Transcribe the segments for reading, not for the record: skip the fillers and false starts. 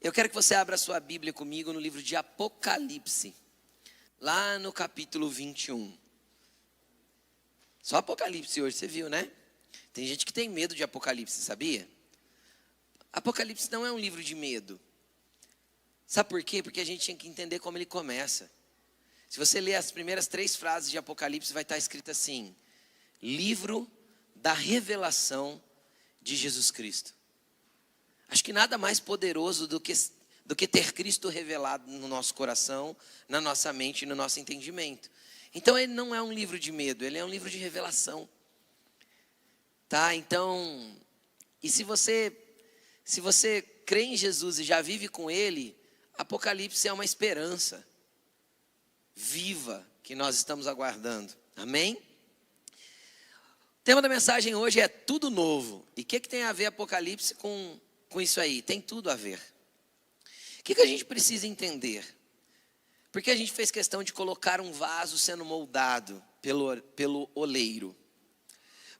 Eu quero que você abra a sua Bíblia comigo no livro de Apocalipse, lá no capítulo 21. Só Apocalipse hoje, você viu, né? Tem gente que tem medo de Apocalipse, sabia? Apocalipse não é um livro de medo. Sabe por quê? Porque a gente tinha que entender como ele começa. Se você ler as primeiras 3 frases de Apocalipse, vai estar escrito assim: livro da revelação de Jesus Cristo. Acho que nada mais poderoso do que ter Cristo revelado no nosso coração, na nossa mente e no nosso entendimento. Então ele não é um livro de medo, ele é um livro de revelação. Tá? Então, e se você crê em Jesus e já vive com ele, Apocalipse é uma esperança viva que nós estamos aguardando. Amém? O tema da mensagem hoje é tudo novo. E o que tem a ver Apocalipse com isso aí? Tem tudo a ver. O que a gente precisa entender? Porque a gente fez questão de colocar um vaso sendo moldado pelo oleiro.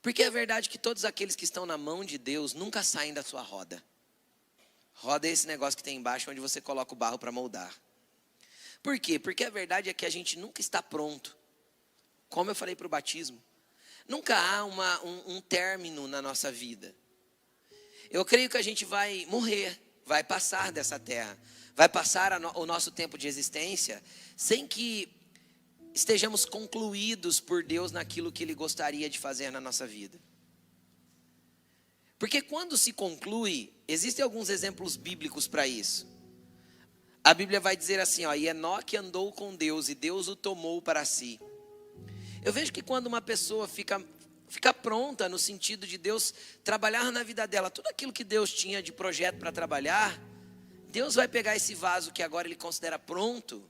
Porque é verdade que todos aqueles que estão na mão de Deus nunca saem da sua roda. Roda é esse negócio que tem embaixo onde você coloca o barro para moldar. Por quê? Porque a verdade é que a gente nunca está pronto. Como eu falei para o batismo, nunca há um término na nossa vida. Eu creio que a gente vai morrer, vai passar dessa terra, vai passar o nosso tempo de existência sem que estejamos concluídos por Deus naquilo que Ele gostaria de fazer na nossa vida. Porque quando se conclui, existem alguns exemplos bíblicos para isso. A Bíblia vai dizer assim, e Enoque andou com Deus e Deus o tomou para si. Eu vejo que quando uma pessoa fica pronta no sentido de Deus trabalhar na vida dela, tudo aquilo que Deus tinha de projeto para trabalhar, Deus vai pegar esse vaso que agora Ele considera pronto,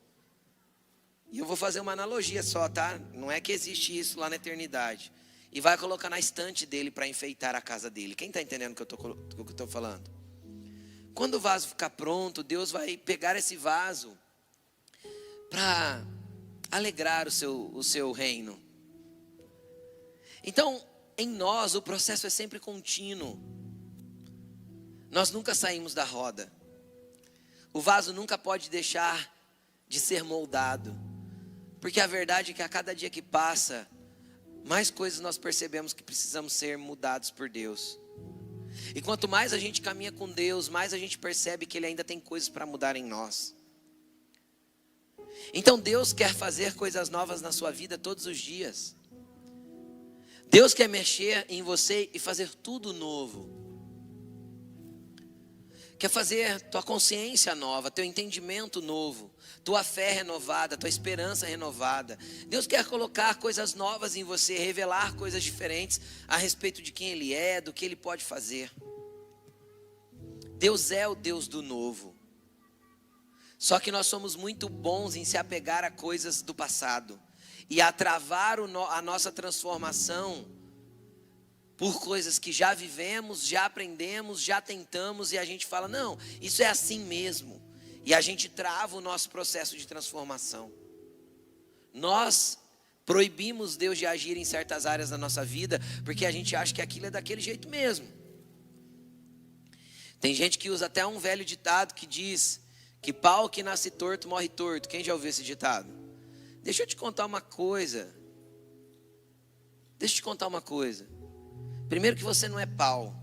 e eu vou fazer uma analogia só, tá? Não é que existe isso lá na eternidade, e vai colocar na estante dele para enfeitar a casa dele. Quem está entendendo o que eu estou falando? Quando o vaso ficar pronto, Deus vai pegar esse vaso para alegrar o seu reino. Então, em nós, o processo é sempre contínuo. Nós nunca saímos da roda. O vaso nunca pode deixar de ser moldado. Porque a verdade é que a cada dia que passa, mais coisas nós percebemos que precisamos ser mudados por Deus. E quanto mais a gente caminha com Deus, mais a gente percebe que Ele ainda tem coisas para mudar em nós. Então Deus quer fazer coisas novas na sua vida todos os dias. Deus quer mexer em você e fazer tudo novo. Quer fazer tua consciência nova, teu entendimento novo, tua fé renovada, tua esperança renovada. Deus quer colocar coisas novas em você, revelar coisas diferentes a respeito de quem Ele é, do que Ele pode fazer. Deus é o Deus do novo. Só que nós somos muito bons em se apegar a coisas do passado e a travar a nossa transformação por coisas que já vivemos, já aprendemos, já tentamos, e a gente fala, não, isso é assim mesmo. E a gente trava o nosso processo de transformação. Nós proibimos Deus de agir em certas áreas da nossa vida, porque a gente acha que aquilo é daquele jeito mesmo. Tem gente que usa até um velho ditado que diz que pau que nasce torto morre torto. Quem já ouviu esse ditado? Deixa eu te contar uma coisa. Primeiro que você não é pau,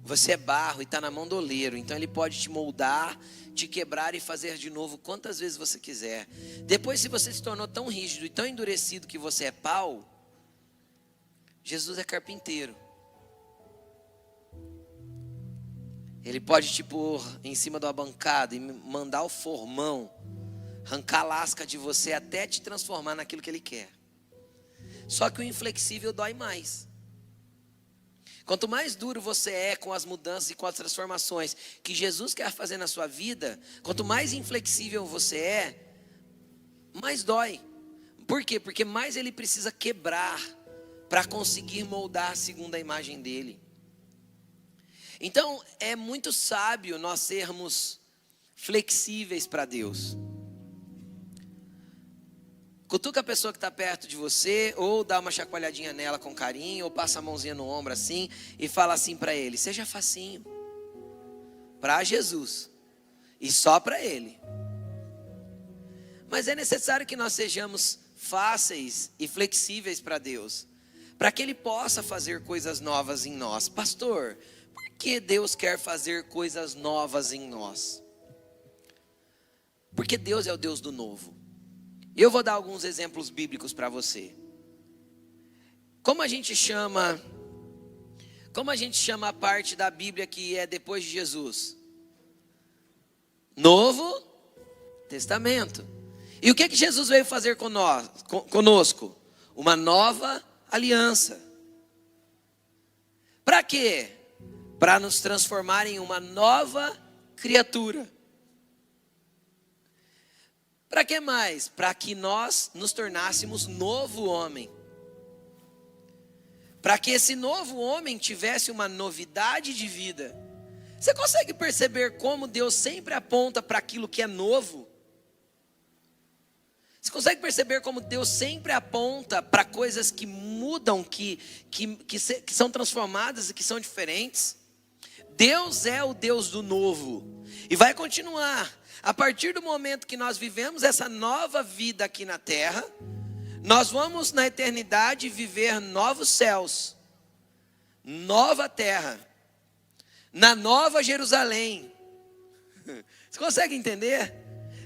você é barro e está na mão do oleiro. Então Ele pode te moldar, te quebrar e fazer de novo quantas vezes você quiser. Depois, se você se tornou tão rígido e tão endurecido que você é pau, Jesus é carpinteiro. Ele pode te pôr em cima de uma bancada e mandar o formão arrancar a lasca de você até te transformar naquilo que Ele quer. Só que o inflexível dói mais. Quanto mais duro você é com as mudanças e com as transformações que Jesus quer fazer na sua vida, quanto mais inflexível você é, mais dói. Por quê? Porque mais Ele precisa quebrar para conseguir moldar segundo a imagem dEle. Então é muito sábio nós sermos flexíveis para Deus. Cutuca a pessoa que está perto de você, ou dá uma chacoalhadinha nela com carinho, ou passa a mãozinha no ombro assim, e fala assim para ele, seja facinho, para Jesus. e só para Ele. Mas é necessário que nós sejamos fáceis e flexíveis para Deus, para que Ele possa fazer coisas novas em nós. Pastor, por que Deus quer fazer coisas novas em nós? Porque Deus é o Deus do novo. Eu vou dar alguns exemplos bíblicos para você. Como a gente chama a parte da Bíblia que é depois de Jesus? Novo Testamento. E o que Jesus veio fazer conosco? Uma nova aliança. Para quê? Para nos transformar em uma nova criatura. Para que mais? Para que nós nos tornássemos novo homem. Para que esse novo homem tivesse uma novidade de vida. Você consegue perceber como Deus sempre aponta para aquilo que é novo? Você consegue perceber como Deus sempre aponta para coisas que mudam, que são transformadas e que são diferentes? Deus é o Deus do novo. E vai continuar. A partir do momento que nós vivemos essa nova vida aqui na terra, nós vamos na eternidade viver novos céus, nova terra, na nova Jerusalém. Você consegue entender?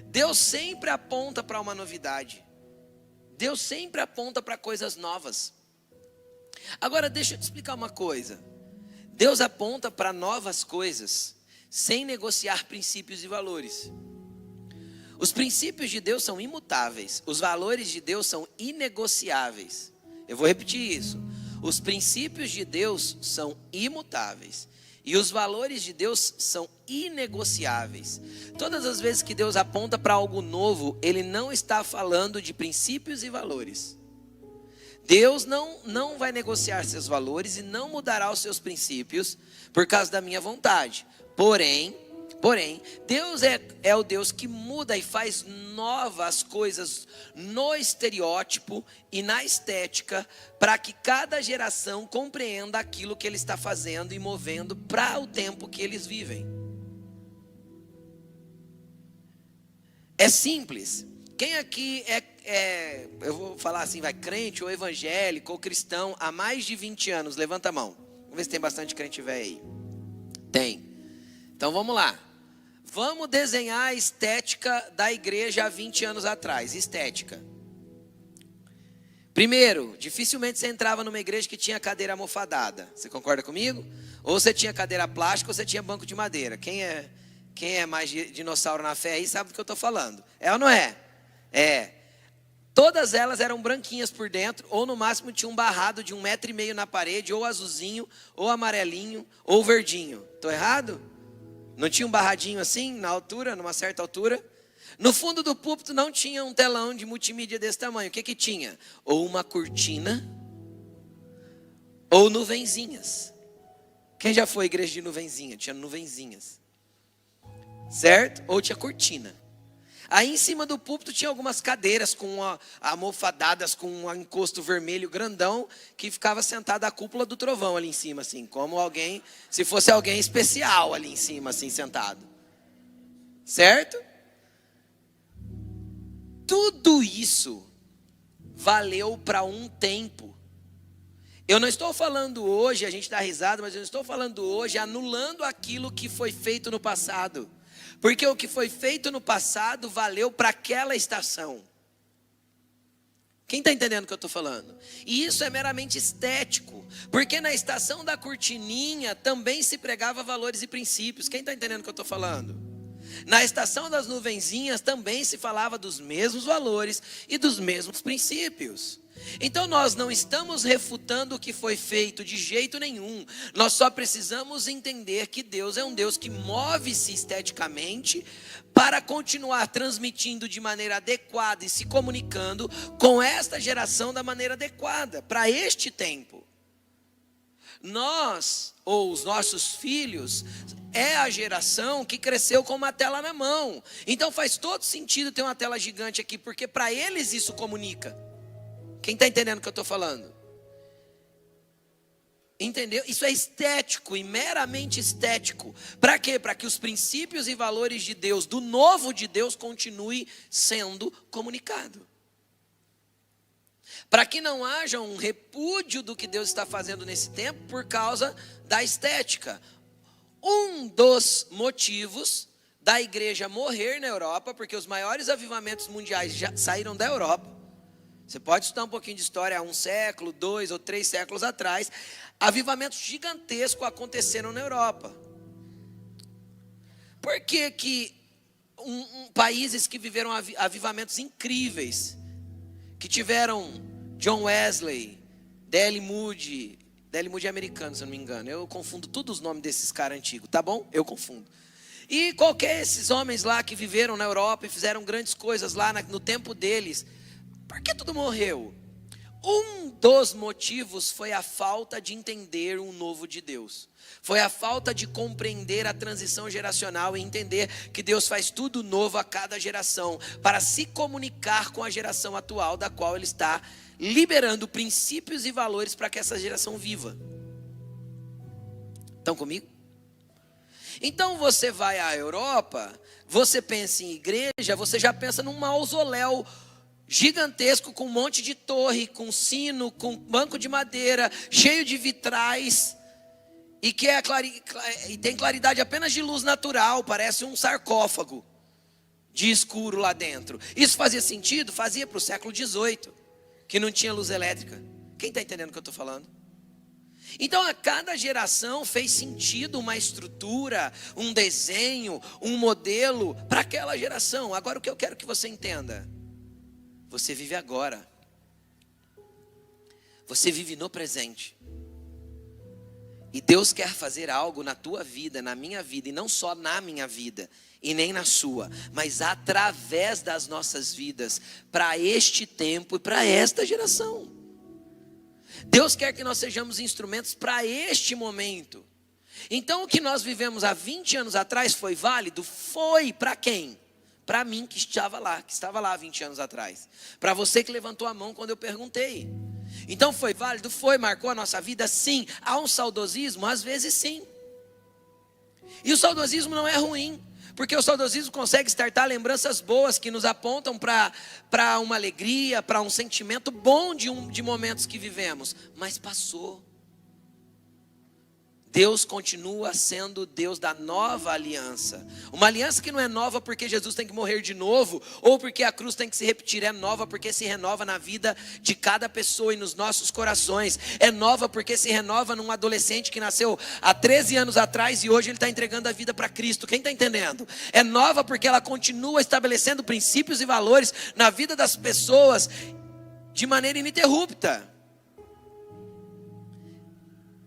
Deus sempre aponta para uma novidade. Deus sempre aponta para coisas novas. Agora deixa eu te explicar uma coisa. Deus aponta para novas coisas sem negociar princípios e valores. Os princípios de Deus são imutáveis. Os valores de Deus são inegociáveis. Eu vou repetir isso. Os princípios de Deus são imutáveis. E os valores de Deus são inegociáveis. Todas as vezes que Deus aponta para algo novo, Ele não está falando de princípios e valores. Deus não vai negociar seus valores e não mudará os seus princípios por causa da minha vontade. Porém, Deus é o Deus que muda e faz novas coisas no estereótipo e na estética, para que cada geração compreenda aquilo que Ele está fazendo e movendo para o tempo que eles vivem. É simples. Quem aqui eu vou falar assim, crente ou evangélico ou cristão há mais de 20 anos? Levanta a mão. Vamos ver se tem bastante crente velho aí. Tem. Então vamos lá. Vamos desenhar a estética da igreja há 20 anos atrás. Estética. Primeiro, dificilmente você entrava numa igreja que tinha cadeira almofadada. Você concorda comigo? Ou você tinha cadeira plástica ou você tinha banco de madeira. Quem é mais dinossauro na fé aí sabe do que eu estou falando. É ou não é? É. Todas elas eram branquinhas por dentro, ou no máximo tinha um barrado de 1,5 m na parede, ou azulzinho, ou amarelinho, ou verdinho. Estou errado? Não tinha um barradinho assim, na altura, numa certa altura? No fundo do púlpito não tinha um telão de multimídia desse tamanho. O que tinha? Ou uma cortina, ou nuvenzinhas. Quem já foi à igreja de nuvenzinha? Tinha nuvenzinhas. Certo? Ou tinha cortina. Aí em cima do púlpito tinha algumas cadeiras almofadadas com um encosto vermelho grandão, que ficava sentada a cúpula do trovão ali em cima, assim, como alguém, se fosse alguém especial ali em cima, assim, sentado. Certo? Tudo isso valeu para um tempo. Eu não estou falando hoje, a gente dá risada, mas eu não estou falando hoje anulando aquilo que foi feito no passado. Porque o que foi feito no passado valeu para aquela estação. Quem está entendendo o que eu estou falando? E isso é meramente estético. Porque na estação da cortininha também se pregava valores e princípios. Quem está entendendo o que eu estou falando? Na estação das nuvenzinhas também se falava dos mesmos valores e dos mesmos princípios. Então nós não estamos refutando o que foi feito de jeito nenhum. Nós só precisamos entender que Deus é um Deus que move-se esteticamente para continuar transmitindo de maneira adequada e se comunicando com esta geração da maneira adequada, para este tempo. Nós, ou os nossos filhos, é a geração que cresceu com uma tela na mão. Então faz todo sentido ter uma tela gigante aqui, porque para eles isso comunica. Quem está entendendo o que eu estou falando? Entendeu? Isso é estético e meramente estético. Para quê? Para que os princípios e valores de Deus, do novo de Deus, continuem sendo comunicados. Para que não haja um repúdio do que Deus está fazendo nesse tempo por causa da estética. Um dos motivos da igreja morrer na Europa, porque os maiores avivamentos mundiais já saíram da Europa. Você pode estudar um pouquinho de história há 1 século, 2 ou 3 séculos atrás. Avivamentos gigantescos aconteceram na Europa. Por que países que viveram avivamentos incríveis, que tiveram John Wesley, D.L. Moody é americano, se eu não me engano. Eu confundo todos os nomes desses caras antigos, tá bom? Eu confundo. E qualquer esses homens lá que viveram na Europa e fizeram grandes coisas lá no tempo deles, por que tudo morreu? Um dos motivos foi a falta de entender o novo de Deus. Foi a falta de compreender a transição geracional e entender que Deus faz tudo novo a cada geração, para se comunicar com a geração atual, da qual Ele está liberando princípios e valores para que essa geração viva. Estão comigo? Então você vai à Europa, você pensa em igreja, você já pensa num mausoléu gigantesco, com um monte de torre, com sino, com banco de madeira, cheio de vitrais, e que e tem claridade apenas de luz natural, parece um sarcófago de escuro lá dentro. Isso fazia sentido? Fazia para o século XVIII, que não tinha luz elétrica. Quem está entendendo o que eu estou falando? Então a cada geração fez sentido uma estrutura, um desenho, um modelo para aquela geração. Agora o que eu quero que você entenda: você vive agora. Você vive no presente. E Deus quer fazer algo na tua vida, na minha vida, e não só na minha vida, e nem na sua, mas através das nossas vidas, para este tempo e para esta geração. Deus quer que nós sejamos instrumentos para este momento. Então o que nós vivemos há 20 anos atrás foi válido? Foi para quem? Para mim que estava lá há 20 anos atrás. Para você que levantou a mão quando eu perguntei. Então foi válido? Foi, marcou a nossa vida? Sim. Há um saudosismo? Às vezes sim. E o saudosismo não é ruim, porque o saudosismo consegue startar lembranças boas que nos apontam para uma alegria, para um sentimento bom de momentos que vivemos. Mas passou. Deus continua sendo Deus da nova aliança. Uma aliança que não é nova porque Jesus tem que morrer de novo, ou porque a cruz tem que se repetir. É nova porque se renova na vida de cada pessoa e nos nossos corações. É nova porque se renova num adolescente que nasceu há 13 anos atrás e hoje ele está entregando a vida para Cristo. Quem está entendendo? É nova porque ela continua estabelecendo princípios e valores na vida das pessoas de maneira ininterrupta.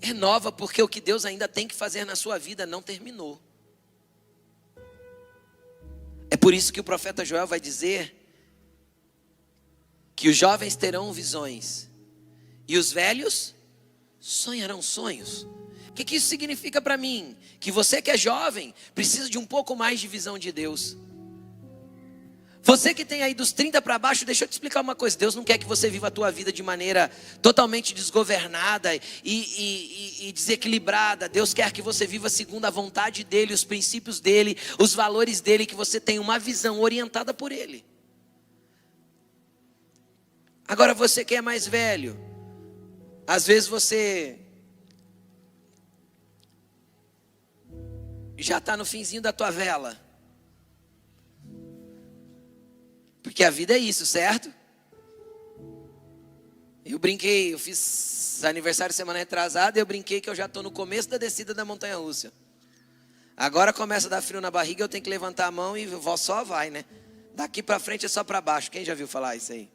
É nova porque o que Deus ainda tem que fazer na sua vida não terminou. É por isso que o profeta Joel vai dizer que os jovens terão visões e os velhos sonharão sonhos. O que isso significa para mim? Que você que é jovem precisa de um pouco mais de visão de Deus. Você que tem aí dos 30 para baixo, deixa eu te explicar uma coisa. Deus não quer que você viva a tua vida de maneira totalmente desgovernada e desequilibrada. Deus quer que você viva segundo a vontade dEle, os princípios dEle, os valores dEle, que você tenha uma visão orientada por Ele. Agora você que é mais velho, às vezes você já está no finzinho da tua vela. Porque a vida é isso, certo? Eu fiz aniversário semana retrasada e eu brinquei que eu já estou no começo da descida da montanha-russa. Agora começa a dar frio na barriga, eu tenho que levantar a mão e só vai, né? Daqui para frente é só para baixo. Quem já viu falar isso aí?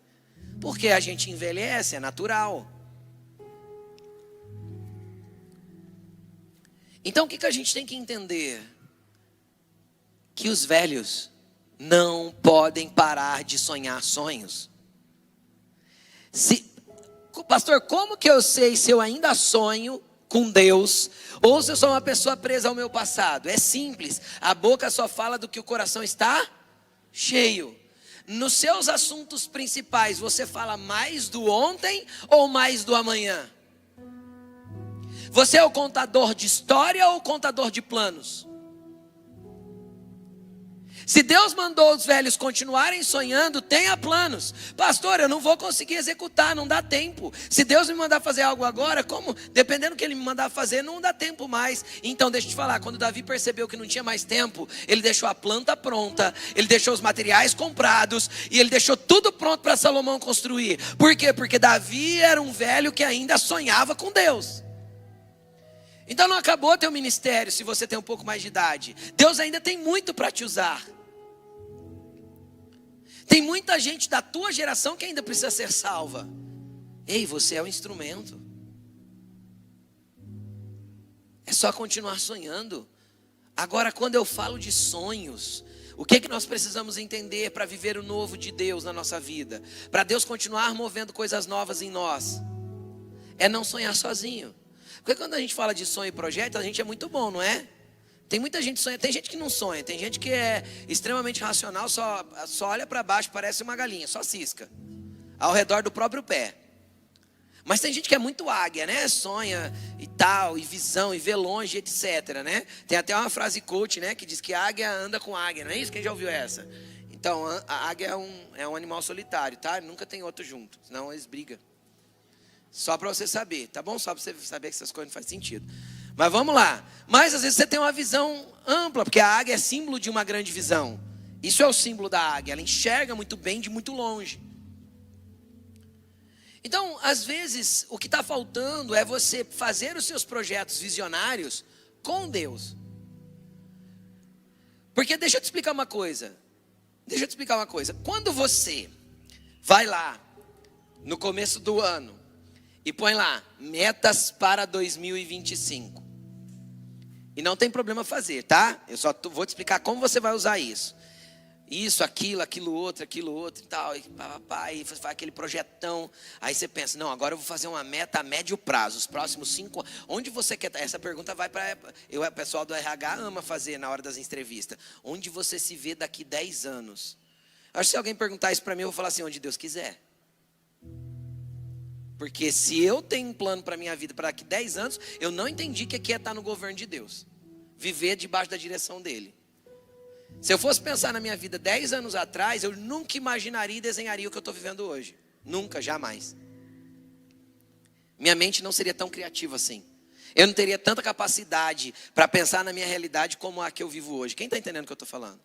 Porque a gente envelhece, é natural. Então o que a gente tem que entender? Que os velhos não podem parar de sonhar sonhos. Pastor, como que eu sei se eu ainda sonho com Deus ou se eu sou uma pessoa presa ao meu passado? É simples, a boca só fala do que o coração está cheio. Nos seus assuntos principais, você fala mais do ontem ou mais do amanhã? Você é o contador de história ou o contador de planos? Se Deus mandou os velhos continuarem sonhando, tenha planos. Pastor, eu não vou conseguir executar, não dá tempo. Se Deus me mandar fazer algo agora, como? Dependendo do que Ele me mandar fazer, não dá tempo mais. Então deixa eu te falar, quando Davi percebeu que não tinha mais tempo, ele deixou a planta pronta, ele deixou os materiais comprados, e ele deixou tudo pronto para Salomão construir. Por quê? Porque Davi era um velho que ainda sonhava com Deus. Então não acabou teu ministério se você tem um pouco mais de idade. Deus ainda tem muito para te usar. Tem muita gente da tua geração que ainda precisa ser salva. Ei, você é um instrumento. É só continuar sonhando. Agora, quando eu falo de sonhos, o que nós precisamos entender para viver o novo de Deus na nossa vida? Para Deus continuar movendo coisas novas em nós. É não sonhar sozinho. Porque quando a gente fala de sonho e projeto, a gente é muito bom, não é? Tem muita gente que sonha, tem gente que não sonha, tem gente que é extremamente racional, só olha para baixo, parece uma galinha, só cisca, ao redor do próprio pé. Mas tem gente que é muito águia, né? Sonha e tal, e visão, e vê longe, etc, né? Tem até uma frase coach, né? Que diz que águia anda com águia, não é isso? Quem já ouviu essa? Então, a águia é um animal solitário, tá? Nunca tem outro junto, senão eles brigam. Só para você saber, tá bom? Só para você saber que essas coisas não fazem sentido. Mas vamos lá. Mas às vezes você tem uma visão ampla, porque a águia é símbolo de uma grande visão. Isso é o símbolo da águia, ela enxerga muito bem de muito longe. Então, às vezes, o que está faltando é você fazer os seus projetos visionários com Deus. Porque deixa eu te explicar uma coisa. Quando você vai lá, no começo do ano, e põe lá, metas para 2025. E não tem problema fazer, tá? Eu só vou te explicar como você vai usar isso. Isso, aquilo outro e tal. E faz aquele projetão. Aí você pensa, não, agora eu vou fazer uma meta a médio prazo. Os próximos 5 anos. Onde você quer? Essa pergunta vai para... O pessoal do RH ama fazer na hora das entrevistas. Onde você se vê daqui 10 anos? Acho que se alguém perguntar isso para mim, eu vou falar assim, onde Deus quiser. Porque se eu tenho um plano para a minha vida para daqui 10 anos, eu não entendi que aqui é estar no governo de Deus. Viver debaixo da direção dele. Se eu fosse pensar na minha vida 10 anos atrás, eu nunca imaginaria e desenharia o que eu estou vivendo hoje. Nunca, jamais. Minha mente não seria tão criativa assim. Eu não teria tanta capacidade para pensar na minha realidade como a que eu vivo hoje. Quem está entendendo o que eu estou falando?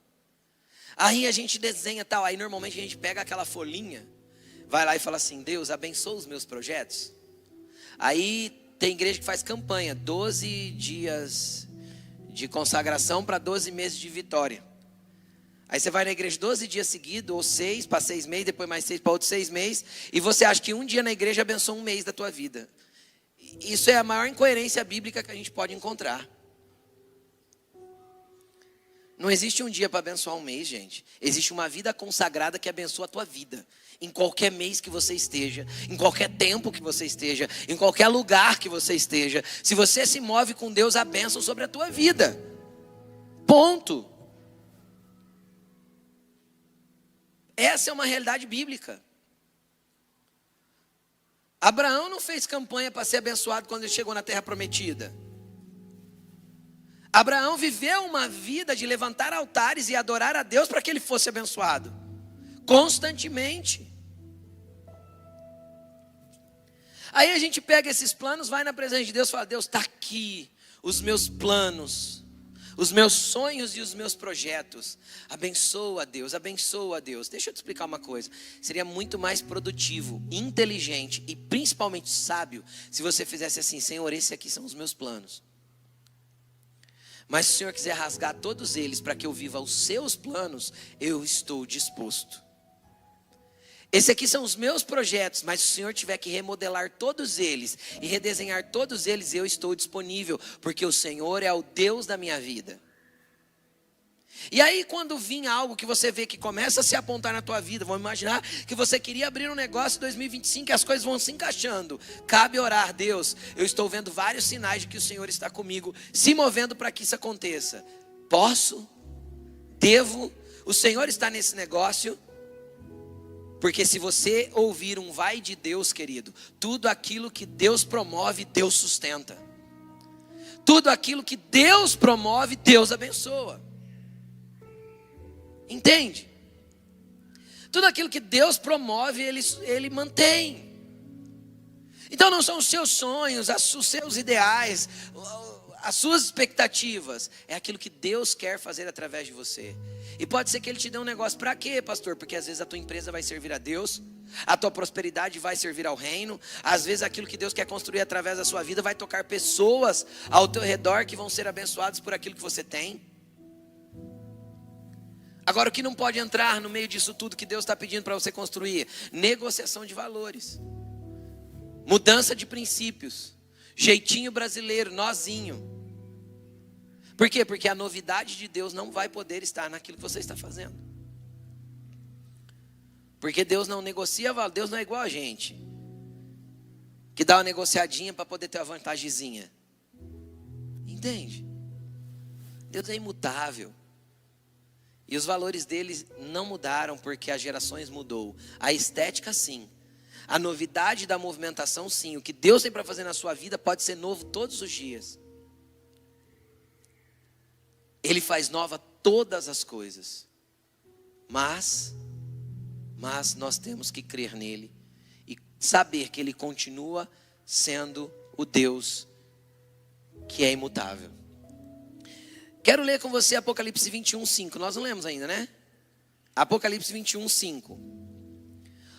Aí a gente desenha tal, aí normalmente a gente pega aquela folhinha, vai lá e fala assim, Deus, abençoa os meus projetos. Aí tem igreja que faz campanha, 12 dias de consagração para 12 meses de vitória. Aí você vai na igreja 12 dias seguidos, ou 6 para 6 meses, depois mais 6 para outros 6 meses, e você acha que um dia na igreja abençoa um mês da tua vida. Isso é a maior incoerência bíblica que a gente pode encontrar. Não existe um dia para abençoar um mês, gente. Existe uma vida consagrada que abençoa a tua vida. Em qualquer mês que você esteja, em qualquer tempo que você esteja, em qualquer lugar que você esteja. Se você se move com Deus, a bênção sobre a tua vida. Ponto. Essa é uma realidade bíblica. Abraão não fez campanha para ser abençoado quando ele chegou na terra prometida. Abraão viveu uma vida de levantar altares e adorar a Deus para que ele fosse abençoado. Constantemente. Aí a gente pega esses planos, vai na presença de Deus e fala, Deus, está aqui os meus planos, os meus sonhos e os meus projetos. Abençoa, Deus, abençoa, Deus. Deixa eu te explicar uma coisa. Seria muito mais produtivo, inteligente e principalmente sábio se você fizesse assim, Senhor, esses aqui são os meus planos. Mas se o Senhor quiser rasgar todos eles para que eu viva os seus planos, eu estou disposto. Esses aqui são os meus projetos, mas se o Senhor tiver que remodelar todos eles e redesenhar todos eles, eu estou disponível, porque o Senhor é o Deus da minha vida. E aí quando vir algo que você vê que começa a se apontar na tua vida, vamos imaginar que você queria abrir um negócio em 2025 e as coisas vão se encaixando. Cabe orar, Deus, eu estou vendo vários sinais de que o Senhor está comigo, se movendo para que isso aconteça. Posso? Devo? O Senhor está nesse negócio? Porque se você ouvir um vai de Deus, querido, tudo aquilo que Deus promove, Deus sustenta. Tudo aquilo que Deus promove, Deus abençoa. Entende? Tudo aquilo que Deus promove, Ele mantém. Então não são os seus sonhos, os seus ideais, as suas expectativas. É aquilo que Deus quer fazer através de você. E pode ser que Ele te dê um negócio para quê, pastor? Porque às vezes a tua empresa vai servir a Deus, a tua prosperidade vai servir ao reino. Às vezes aquilo que Deus quer construir através da sua vida vai tocar pessoas ao teu redor que vão ser abençoadas por aquilo que você tem. Agora, o que não pode entrar no meio disso tudo que Deus está pedindo para você construir? Negociação de valores, mudança de princípios, jeitinho brasileiro, nozinho. Por quê? Porque a novidade de Deus não vai poder estar naquilo que você está fazendo. Porque Deus não negocia valor, Deus não é igual a gente, que dá uma negociadinha para poder ter uma vantagemzinha. Entende? Deus é imutável. E os valores deles não mudaram porque as gerações mudou. A estética sim. A novidade da movimentação sim. O que Deus tem para fazer na sua vida pode ser novo todos os dias. Ele faz nova todas as coisas. Mas nós temos que crer nele. E saber que ele continua sendo o Deus que é imutável. Quero ler com você Apocalipse 21, 5. Nós não lemos ainda, né? Apocalipse 21, 5.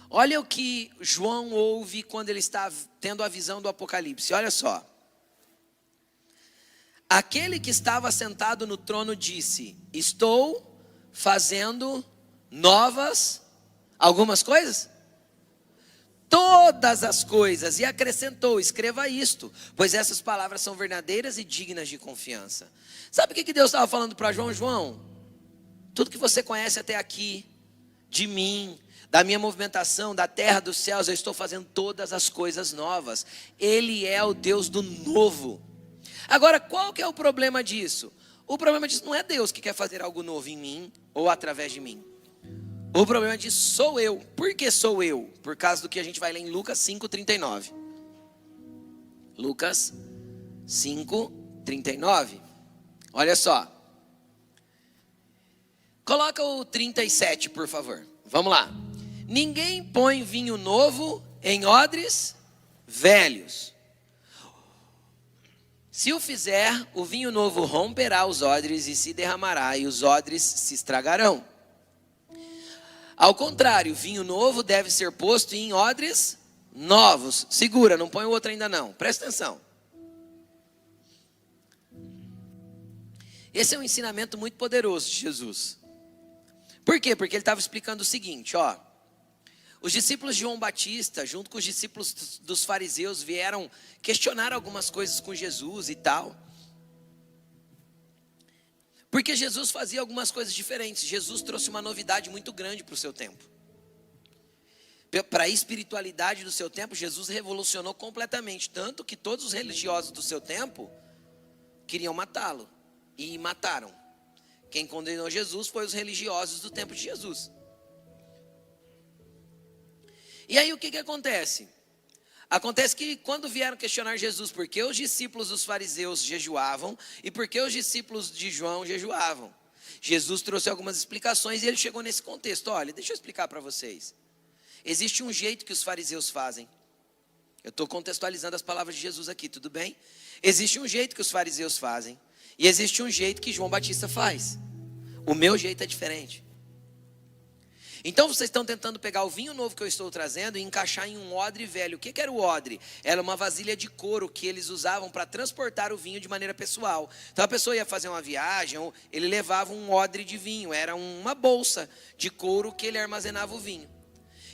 Olha o que João ouve quando ele está tendo a visão do Apocalipse. Olha só. Aquele que estava sentado no trono disse: estou fazendo novas algumas coisas? Todas as coisas. E acrescentou: escreva isto, pois essas palavras são verdadeiras e dignas de confiança. Sabe o que Deus estava falando para João? João, tudo que você conhece até aqui, de mim, da minha movimentação, da terra, dos céus, eu estou fazendo todas as coisas novas. Ele é o Deus do novo. Agora, qual que é o problema disso? O problema disso não é Deus que quer fazer algo novo em mim ou através de mim. O problema disso sou eu. Por que sou eu? Por causa do que a gente vai ler em Lucas 5:39. Lucas 5:39. Olha só. Coloca o 37, por favor. Vamos lá. Ninguém põe vinho novo em odres velhos. Se o fizer, o vinho novo romperá os odres e se derramará, e os odres se estragarão. Ao contrário, vinho novo deve ser posto em odres novos. Segura, não põe o outro ainda não. Presta atenção. Esse é um ensinamento muito poderoso de Jesus. Por quê? Porque ele estava explicando o seguinte, ó. Os discípulos de João Batista, junto com os discípulos dos fariseus, vieram questionar algumas coisas com Jesus e tal. Porque Jesus fazia algumas coisas diferentes. Jesus trouxe uma novidade muito grande para o seu tempo. Para a espiritualidade do seu tempo, Jesus revolucionou completamente. Tanto que todos os religiosos do seu tempo queriam matá-lo. E mataram. Quem condenou Jesus foi os religiosos do tempo de Jesus. E aí o que acontece? Acontece que quando vieram questionar Jesus por que os discípulos dos fariseus jejuavam e por que os discípulos de João jejuavam, Jesus trouxe algumas explicações e ele chegou nesse contexto. Olha, deixa eu explicar para vocês. Existe um jeito que os fariseus fazem. Eu estou contextualizando as palavras de Jesus aqui, tudo bem? Existe um jeito que os fariseus fazem e existe um jeito que João Batista faz. O meu jeito é diferente. Então vocês estão tentando pegar o vinho novo que eu estou trazendo e encaixar em um odre velho. O que era o odre? Era uma vasilha de couro que eles usavam para transportar o vinho de maneira pessoal. Então a pessoa ia fazer uma viagem, ele levava um odre de vinho. Era uma bolsa de couro que ele armazenava o vinho.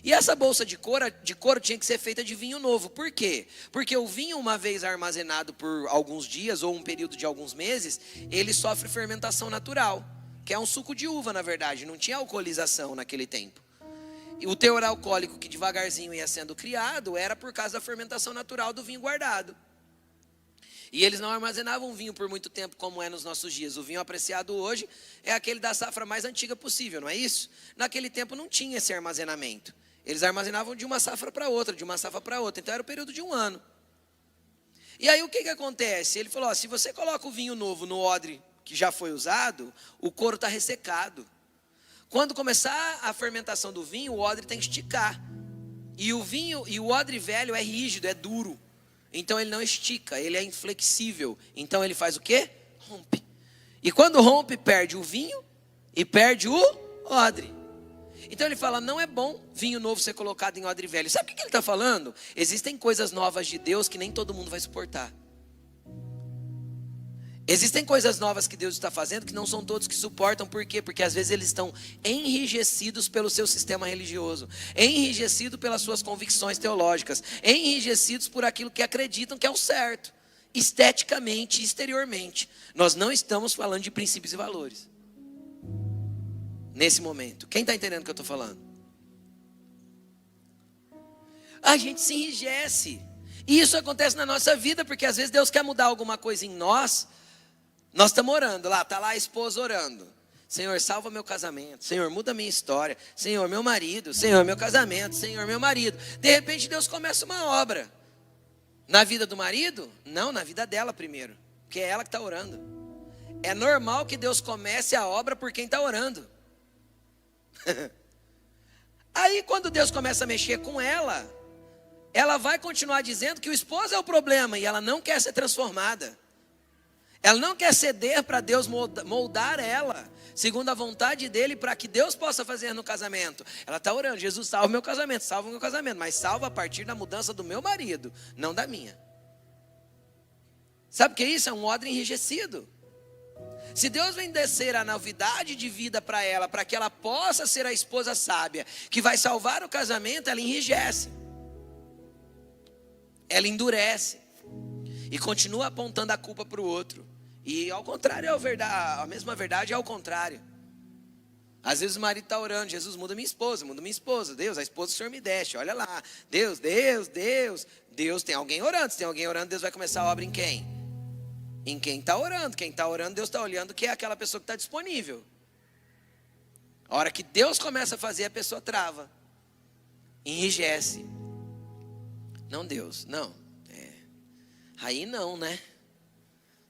E essa bolsa de couro tinha que ser feita de vinho novo. Por quê? Porque o vinho, uma vez armazenado por alguns dias ou um período de alguns meses, ele sofre fermentação natural. Que é um suco de uva, na verdade, não tinha alcoolização naquele tempo. E o teor alcoólico que devagarzinho ia sendo criado era por causa da fermentação natural do vinho guardado. E eles não armazenavam vinho por muito tempo como é nos nossos dias. O vinho apreciado hoje é aquele da safra mais antiga possível, não é isso? Naquele tempo não tinha esse armazenamento. Eles armazenavam de uma safra para outra, de uma safra para outra. Então era o período de um ano. E aí o que acontece? Ele falou, ó, se você coloca o vinho novo no odre que já foi usado, o couro está ressecado. Quando começar a fermentação do vinho, o odre tem que esticar. E o odre velho é rígido, é duro. Então ele não estica, ele é inflexível. Então ele faz o quê? Rompe. E quando rompe, perde o vinho e perde o odre. Então ele fala, não é bom vinho novo ser colocado em odre velho. Sabe o que ele está falando? Existem coisas novas de Deus que nem todo mundo vai suportar. Existem coisas novas que Deus está fazendo que não são todos que suportam. Por quê? Porque às vezes eles estão enrijecidos pelo seu sistema religioso, enrijecidos pelas suas convicções teológicas, enrijecidos por aquilo que acreditam que é o certo, esteticamente, exteriormente. Nós não estamos falando de princípios e valores nesse momento. Quem está entendendo o que eu estou falando? A gente se enrijece. E isso acontece na nossa vida, porque às vezes Deus quer mudar alguma coisa em nós. Nós estamos orando lá, está lá a esposa orando. Senhor, salva meu casamento. Senhor, muda a minha história. Senhor, meu marido. Senhor, meu casamento. Senhor, meu marido. De repente Deus começa uma obra. Na vida do marido? Não, na vida dela primeiro. Porque é ela que está orando. É normal que Deus comece a obra por quem está orando. Aí quando Deus começa a mexer com ela, ela vai continuar dizendo que o esposo é o problema. E ela não quer ser transformada. Ela não quer ceder para Deus moldar ela, segundo a vontade dele, para que Deus possa fazer no casamento. Ela está orando, Jesus, salva o meu casamento, mas salva a partir da mudança do meu marido, não da minha. Sabe o que é isso? É um odre enrijecido. Se Deus vem descer a novidade de vida para ela, para que ela possa ser a esposa sábia, que vai salvar o casamento, ela enrijece. Ela endurece. E continua apontando a culpa para o outro. E ao contrário, a mesma verdade é ao contrário. Às vezes o marido está orando, Jesus, muda minha esposa. Deus, a esposa do Senhor me deixa, olha lá. Deus, tem alguém orando. Se tem alguém orando, Deus vai começar a obra em quem? Em quem está orando. Quem está orando, Deus está olhando que é aquela pessoa que está disponível. A hora que Deus começa a fazer, a pessoa trava. Enrijece. Não, Deus, não. Aí não, né?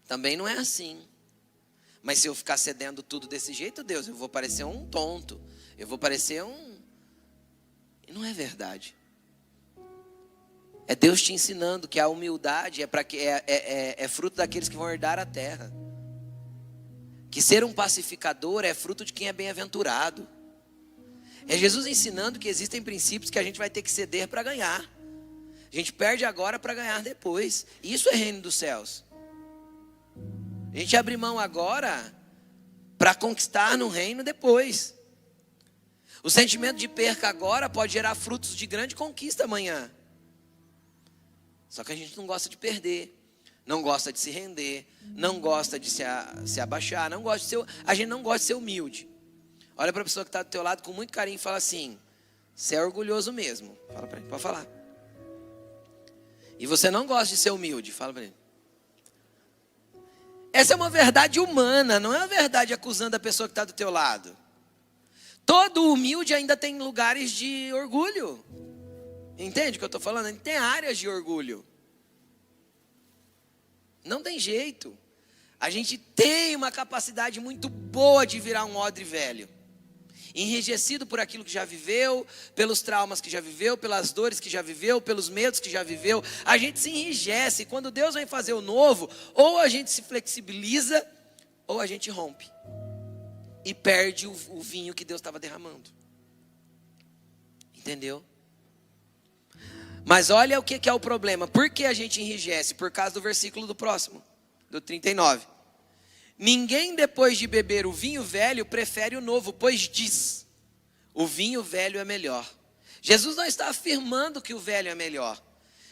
Também não é assim. Mas se eu ficar cedendo tudo desse jeito, Deus, eu vou parecer um tonto. Eu vou parecer um... E não é verdade. É Deus te ensinando que a humildade é fruto daqueles que vão herdar a terra. Que ser um pacificador é fruto de quem é bem-aventurado. É Jesus ensinando que existem princípios que a gente vai ter que ceder para ganhar. A gente perde agora para ganhar depois. Isso é reino dos céus. A gente abre mão agora para conquistar no reino depois. O sentimento de perca agora pode gerar frutos de grande conquista amanhã. Só que a gente não gosta de perder, não gosta de se render, não gosta de se abaixar, a gente não gosta de ser humilde. Olha para a pessoa que está do teu lado com muito carinho e fala assim: você é orgulhoso mesmo. Fala para ele, pode falar. E você não gosta de ser humilde, fala para ele. Essa é uma verdade humana, não é uma verdade acusando a pessoa que está do teu lado. Todo humilde ainda tem lugares de orgulho. Entende o que eu estou falando? Ele tem áreas de orgulho. Não tem jeito. A gente tem uma capacidade muito boa de virar um odre velho. Enrijecido por aquilo que já viveu, pelos traumas que já viveu, pelas dores que já viveu, pelos medos que já viveu. A gente se enrijece. Quando Deus vem fazer o novo, ou a gente se flexibiliza, ou a gente rompe. E perde o vinho que Deus estava derramando. Entendeu? Mas olha o que é o problema. Por que a gente enrijece? Por causa do versículo do próximo, do 39. Ninguém depois de beber o vinho velho prefere o novo, pois diz, o vinho velho é melhor. Jesus não está afirmando que o velho é melhor.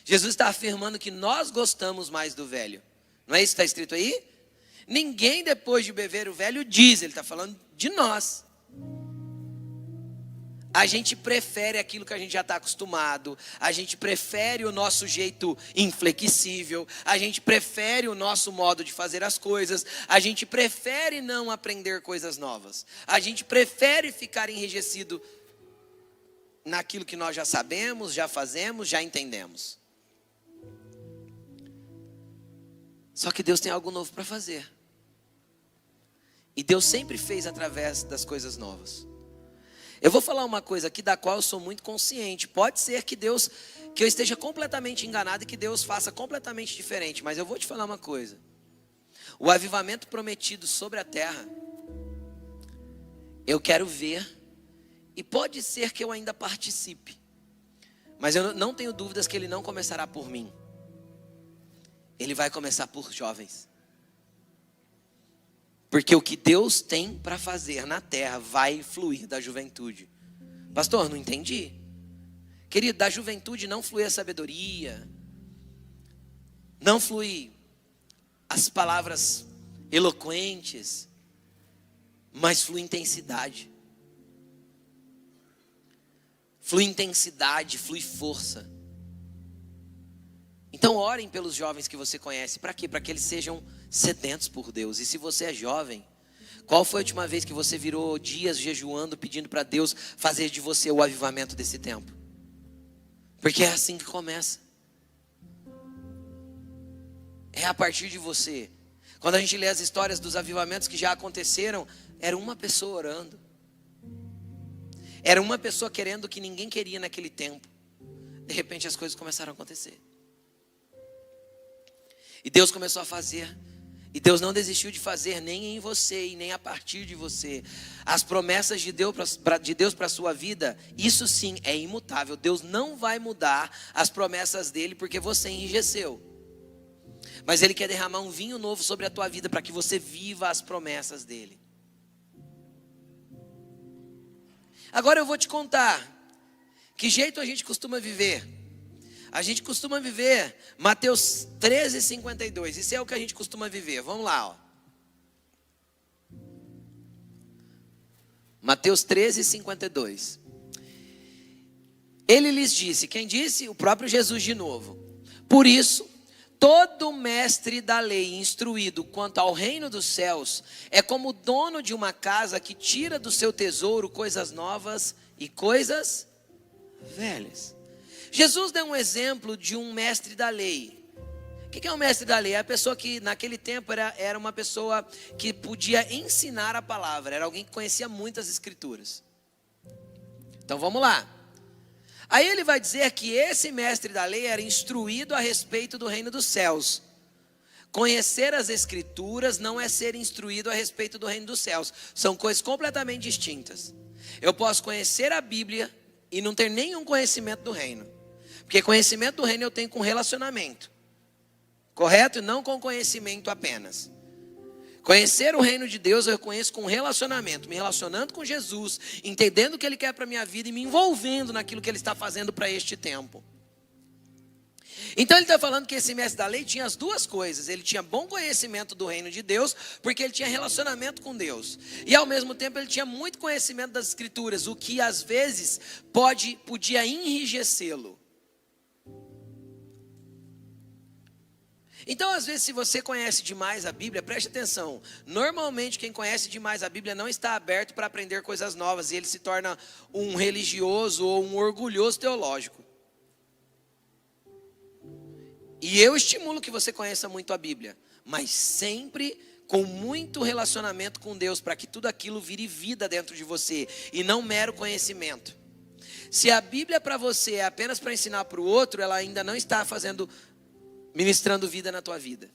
Jesus está afirmando que nós gostamos mais do velho. Não é isso que está escrito aí? Ninguém depois de beber o velho diz, ele está falando de nós. A gente prefere aquilo que a gente já está acostumado. A gente prefere o nosso jeito inflexível. A gente prefere o nosso modo de fazer as coisas. A gente prefere não aprender coisas novas. A gente prefere ficar enrijecido naquilo que nós já sabemos, já fazemos, já entendemos. Só que Deus tem algo novo para fazer. E Deus sempre fez através das coisas novas. Eu vou falar uma coisa aqui da qual eu sou muito consciente. Pode ser que eu esteja completamente enganado e que Deus faça completamente diferente. Mas eu vou te falar uma coisa. O avivamento prometido sobre a terra, eu quero ver. E pode ser que eu ainda participe. Mas eu não tenho dúvidas que ele não começará por mim. Ele vai começar por jovens. Porque o que Deus tem para fazer na terra vai fluir da juventude. Pastor, não entendi. Querido, da juventude não flui a sabedoria. Não flui as palavras eloquentes. Mas flui intensidade. Flui intensidade, flui força. Então orem pelos jovens que você conhece. Para quê? Para que eles sejam sedentos por Deus. E se você é jovem, qual foi a última vez que você virou dias jejuando, pedindo para Deus fazer de você o avivamento desse tempo? Porque é assim que começa. É a partir de você. Quando a gente lê as histórias dos avivamentos que já aconteceram, era uma pessoa orando. Era uma pessoa querendo o que ninguém queria naquele tempo. De repente as coisas começaram a acontecer. E Deus começou a fazer. E Deus não desistiu de fazer nem em você e nem a partir de você. As promessas de Deus para a sua vida, isso sim é imutável. Deus não vai mudar as promessas dele porque você enrijeceu. Mas ele quer derramar um vinho novo sobre a tua vida para que você viva as promessas dele. Agora eu vou te contar que jeito a gente costuma viver. A gente costuma viver Mateus 13:52. Isso é o que a gente costuma viver. Vamos lá, ó. Mateus 13:52. Ele lhes disse, quem disse? O próprio Jesus de novo. Por isso, todo mestre da lei instruído quanto ao reino dos céus é como o dono de uma casa que tira do seu tesouro coisas novas e coisas velhas. Jesus deu um exemplo de um mestre da lei. O que é um mestre da lei? É a pessoa que naquele tempo era uma pessoa que podia ensinar a palavra. Era alguém que conhecia muitas escrituras. Então vamos lá. Aí ele vai dizer que esse mestre da lei era instruído a respeito do reino dos céus. Conhecer as escrituras não é ser instruído a respeito do reino dos céus. São coisas completamente distintas. Eu posso conhecer a Bíblia e não ter nenhum conhecimento do reino. Porque conhecimento do reino eu tenho com relacionamento. Correto? E não com conhecimento apenas. Conhecer o reino de Deus eu conheço com relacionamento. Me relacionando com Jesus. Entendendo o que Ele quer para a minha vida. E me envolvendo naquilo que Ele está fazendo para este tempo. Então ele está falando que esse mestre da lei tinha as duas coisas. Ele tinha bom conhecimento do reino de Deus, porque ele tinha relacionamento com Deus. E ao mesmo tempo ele tinha muito conhecimento das escrituras, o que às vezes podia enrijecê-lo. Então às vezes se você conhece demais a Bíblia, preste atenção. Normalmente quem conhece demais a Bíblia não está aberto para aprender coisas novas. E ele se torna um religioso ou um orgulhoso teológico. E eu estimulo que você conheça muito a Bíblia, mas sempre com muito relacionamento com Deus, para que tudo aquilo vire vida dentro de você, e não mero conhecimento. Se a Bíblia para você é apenas para ensinar para o outro, ela ainda não está ministrando vida na tua vida.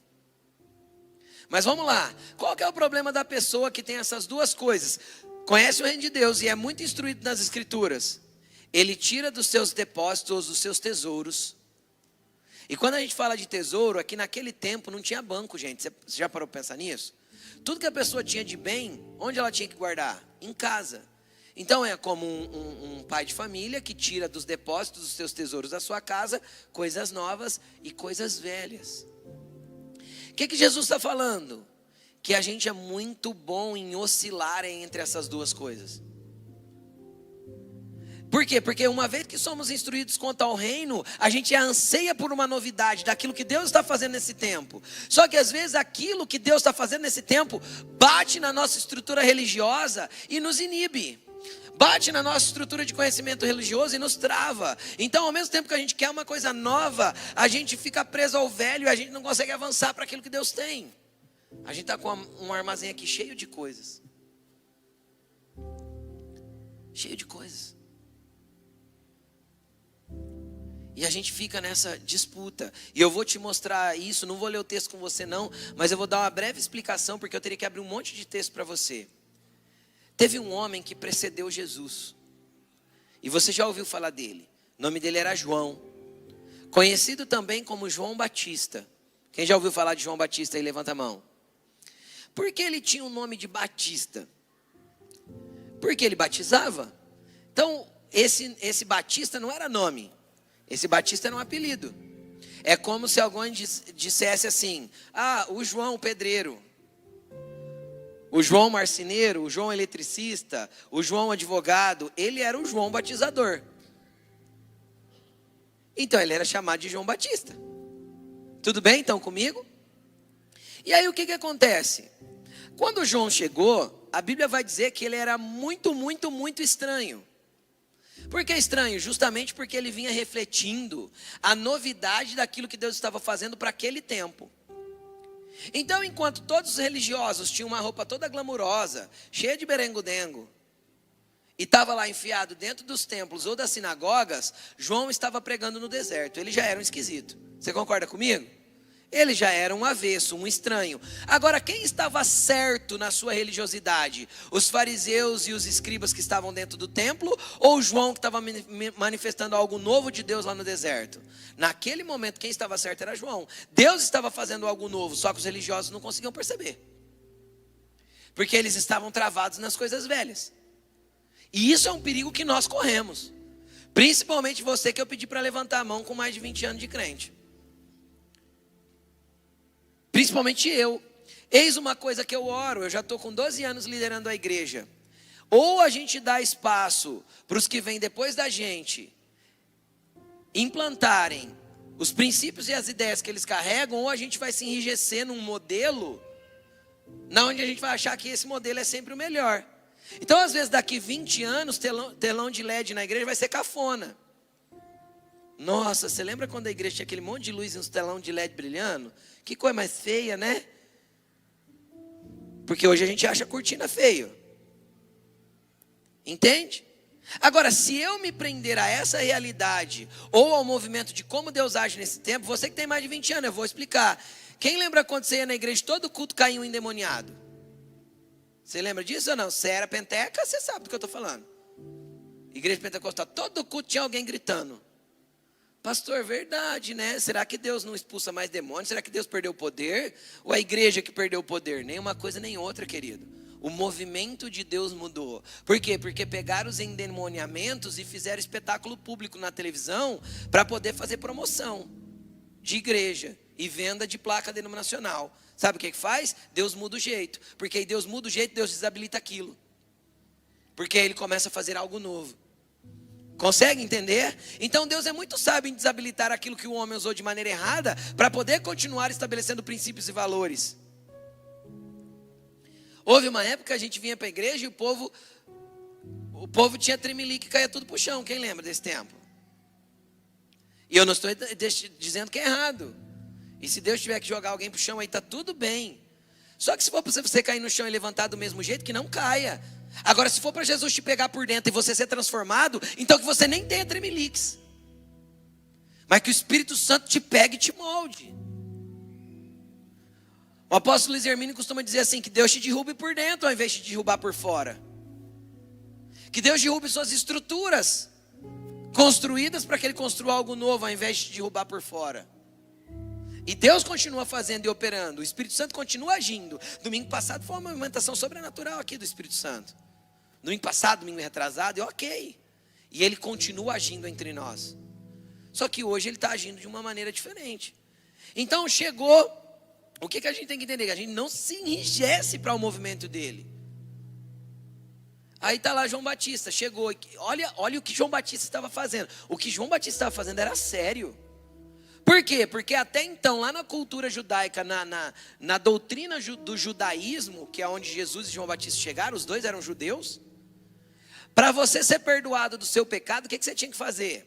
Mas vamos lá, qual que é o problema da pessoa que tem essas duas coisas? Conhece o reino de Deus e é muito instruído nas escrituras. Ele tira dos seus depósitos, dos seus tesouros. E quando a gente fala de tesouro, aqui naquele tempo não tinha banco, gente. Você já parou para pensar nisso? Tudo que a pessoa tinha de bem, onde ela tinha que guardar? Em casa. Então é como um pai de família que tira dos depósitos dos seus tesouros da sua casa coisas novas e coisas velhas. O que Jesus está falando? Que a gente é muito bom em oscilar entre essas duas coisas. Por quê? Porque uma vez que somos instruídos quanto ao reino, a gente anseia por uma novidade daquilo que Deus está fazendo nesse tempo. Só que às vezes aquilo que Deus está fazendo nesse tempo bate na nossa estrutura religiosa e nos inibe. Bate na nossa estrutura de conhecimento religioso e nos trava. Então, ao mesmo tempo que a gente quer uma coisa nova, a gente fica preso ao velho e a gente não consegue avançar para aquilo que Deus tem. A gente está com um armazém aqui cheio de coisas. Cheio de coisas. E a gente fica nessa disputa. E eu vou te mostrar isso, não vou ler o texto com você não, mas eu vou dar uma breve explicação, porque eu teria que abrir um monte de texto para você. Teve um homem que precedeu Jesus. E você já ouviu falar dele. O nome dele era João. Conhecido também como João Batista. Quem já ouviu falar de João Batista aí, levanta a mão. Por que ele tinha o nome de Batista? Porque ele batizava. Então, esse Batista não era nome. Esse Batista era um apelido. É como se alguém dissesse assim: o João pedreiro, o João marceneiro, o João eletricista, o João advogado. Ele era o João batizador. Então ele era chamado de João Batista. Tudo bem então comigo? E aí o que acontece? Quando João chegou, a Bíblia vai dizer que ele era muito, muito, muito estranho. Por que estranho? Justamente porque ele vinha refletindo a novidade daquilo que Deus estava fazendo para aquele tempo. Então, enquanto todos os religiosos tinham uma roupa toda glamurosa, cheia de berengo-dengo, e estava lá enfiado dentro dos templos ou das sinagogas, João estava pregando no deserto. Ele já era um esquisito. Você concorda comigo? Ele já era um avesso, um estranho. Agora, quem estava certo na sua religiosidade? Os fariseus e os escribas que estavam dentro do templo? Ou João que estava manifestando algo novo de Deus lá no deserto? Naquele momento, quem estava certo era João. Deus estava fazendo algo novo, só que os religiosos não conseguiam perceber. Porque eles estavam travados nas coisas velhas. E isso é um perigo que nós corremos. Principalmente você que eu pedi para levantar a mão com mais de 20 anos de crente. Principalmente eu. Eis uma coisa que eu oro, eu já estou com 12 anos liderando a igreja. Ou a gente dá espaço para os que vêm depois da gente implantarem os princípios e as ideias que eles carregam, ou a gente vai se enrijecer num modelo, na onde a gente vai achar que esse modelo é sempre o melhor. Então, às vezes, daqui 20 anos, telão de LED na igreja vai ser cafona. Nossa, você lembra quando a igreja tinha aquele monte de luz e uns telão de LED brilhando? Que coisa mais feia, né? Porque hoje a gente acha a cortina feio. Entende? Agora, se eu me prender a essa realidade, ou ao movimento de como Deus age nesse tempo, você que tem mais de 20 anos, eu vou explicar. Quem lembra quando você ia na igreja, todo culto caía um endemoniado? Você lembra disso ou não? Você era penteca, você sabe do que eu estou falando. Igreja pentecostal, todo culto tinha alguém gritando. Pastor, verdade, né? Será que Deus não expulsa mais demônios? Será que Deus perdeu o poder? Ou a igreja que perdeu o poder? Nem uma coisa nem outra, querido. O movimento de Deus mudou. Por quê? Porque pegaram os endemoniamentos e fizeram espetáculo público na televisão para poder fazer promoção de igreja e venda de placa denominacional. Sabe o que faz? Deus muda o jeito. Porque aí Deus muda o jeito, Deus desabilita aquilo. Porque aí Ele começa a fazer algo novo. Consegue entender? Então Deus é muito sábio em desabilitar aquilo que o homem usou de maneira errada para poder continuar estabelecendo princípios e valores. Houve uma época que a gente vinha para a igreja e o povo tinha tremelique e caía tudo para o chão. Quem lembra desse tempo? E eu não estou dizendo que é errado. E se Deus tiver que jogar alguém para o chão aí, está tudo bem. Só que se for para você cair no chão e levantar do mesmo jeito, que não caia. Agora, se for para Jesus te pegar por dentro e você ser transformado, então que você nem tenha tremeliques. Mas que o Espírito Santo te pegue e te molde. O apóstolo Luiz Hermínio costuma dizer assim, que Deus te derrube por dentro ao invés de te derrubar por fora. Que Deus derrube suas estruturas construídas para que Ele construa algo novo ao invés de te derrubar por fora. E Deus continua fazendo e operando. O Espírito Santo continua agindo. Domingo passado foi uma movimentação sobrenatural aqui do Espírito Santo. Domingo passado, domingo retrasado, e ok. E Ele continua agindo entre nós. Só que hoje Ele está agindo de uma maneira diferente. Então chegou, o que a gente tem que entender? Que a gente não se enrijece para o movimento dEle. Aí está lá João Batista, chegou. Olha o que João Batista estava fazendo. O que João Batista estava fazendo era sério. Por quê? Porque até então, lá na cultura judaica, na doutrina do judaísmo, que é onde Jesus e João Batista chegaram, os dois eram judeus. Para você ser perdoado do seu pecado, o que você tinha que fazer?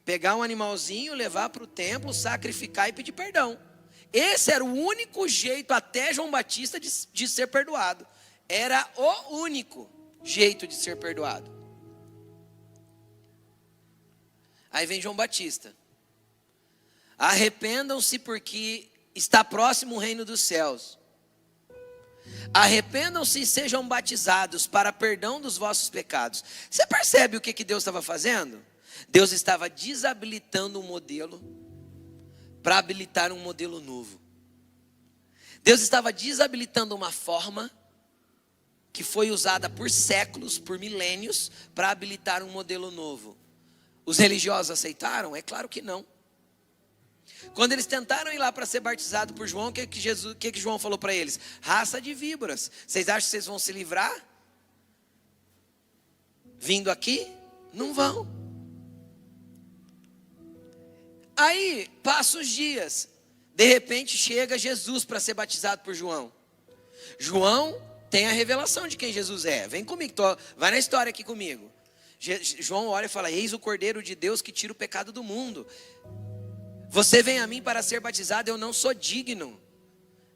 Pegar um animalzinho, levar para o templo, sacrificar e pedir perdão. Esse era o único jeito até João Batista de ser perdoado. Era o único jeito de ser perdoado. Aí vem João Batista. Arrependam-se porque está próximo o reino dos céus. Arrependam-se e sejam batizados para perdão dos vossos pecados. Você percebe o que Deus estava fazendo? Deus estava desabilitando um modelo para habilitar um modelo novo. Deus estava desabilitando uma forma que foi usada por séculos, por milênios, para habilitar um modelo novo. Os religiosos aceitaram? É claro que não. Quando eles tentaram ir lá para ser batizados por João, o que João falou para eles? Raça de víboras, vocês acham que vocês vão se livrar? Vindo aqui? Não vão. Aí, passam os dias, de repente chega Jesus para ser batizado por João. João tem a revelação de quem Jesus é. Vem comigo, vai na história aqui comigo. João olha e fala: eis o Cordeiro de Deus que tira o pecado do mundo. Você vem a mim para ser batizado, eu não sou digno.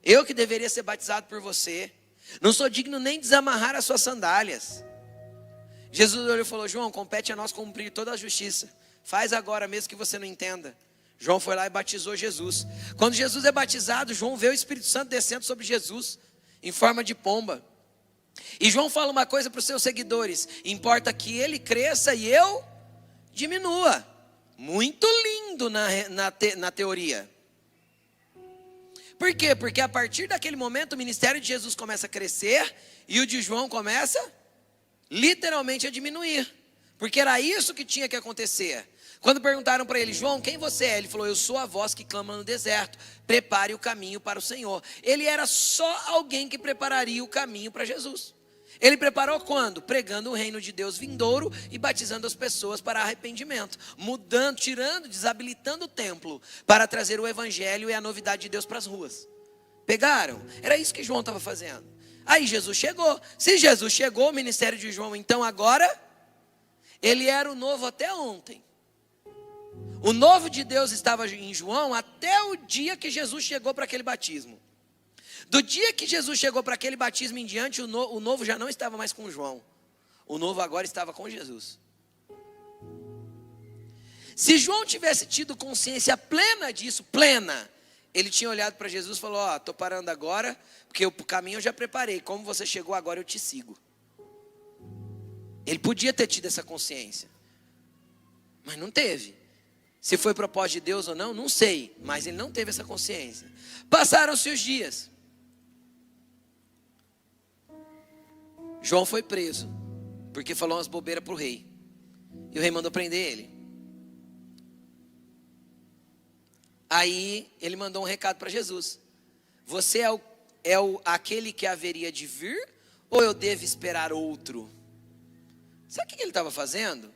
Eu que deveria ser batizado por você. Não sou digno nem de desamarrar as suas sandálias. Jesus olhou e falou: João, compete a nós cumprir toda a justiça. Faz agora mesmo que você não entenda. João foi lá e batizou Jesus. Quando Jesus é batizado, João vê o Espírito Santo descendo sobre Jesus em forma de pomba. E João fala uma coisa para os seus seguidores: importa que ele cresça e eu diminua. Muito lindo na teoria. Por quê? Porque a partir daquele momento o ministério de Jesus começa a crescer e o de João começa literalmente a diminuir. Porque era isso que tinha que acontecer. Quando perguntaram para ele: João, quem você é? Ele falou: eu sou a voz que clama no deserto, prepare o caminho para o Senhor. Ele era só alguém que prepararia o caminho para Jesus. Ele preparou quando? Pregando o reino de Deus vindouro e batizando as pessoas para arrependimento, mudando, tirando, desabilitando o templo para trazer o evangelho e a novidade de Deus para as ruas. Pegaram? Era isso que João estava fazendo. Aí Jesus chegou. Se Jesus chegou, o ministério de João então agora, ele era o novo até ontem. O novo de Deus estava em João até o dia que Jesus chegou para aquele batismo. Do dia que Jesus chegou para aquele batismo em diante, o novo já não estava mais com João. O novo agora estava com Jesus. Se João tivesse tido consciência plena disso, plena, ele tinha olhado para Jesus e falou: ó, estou parando agora, porque o caminho eu já preparei. Como você chegou agora, eu te sigo. Ele podia ter tido essa consciência, mas não teve. Se foi propósito de Deus ou não, não sei, mas ele não teve essa consciência. Passaram-se os dias. João foi preso, porque falou umas bobeiras para o rei. E o rei mandou prender ele. Aí ele mandou um recado para Jesus: você é aquele que haveria de vir, ou eu devo esperar outro? Sabe o que ele estava fazendo?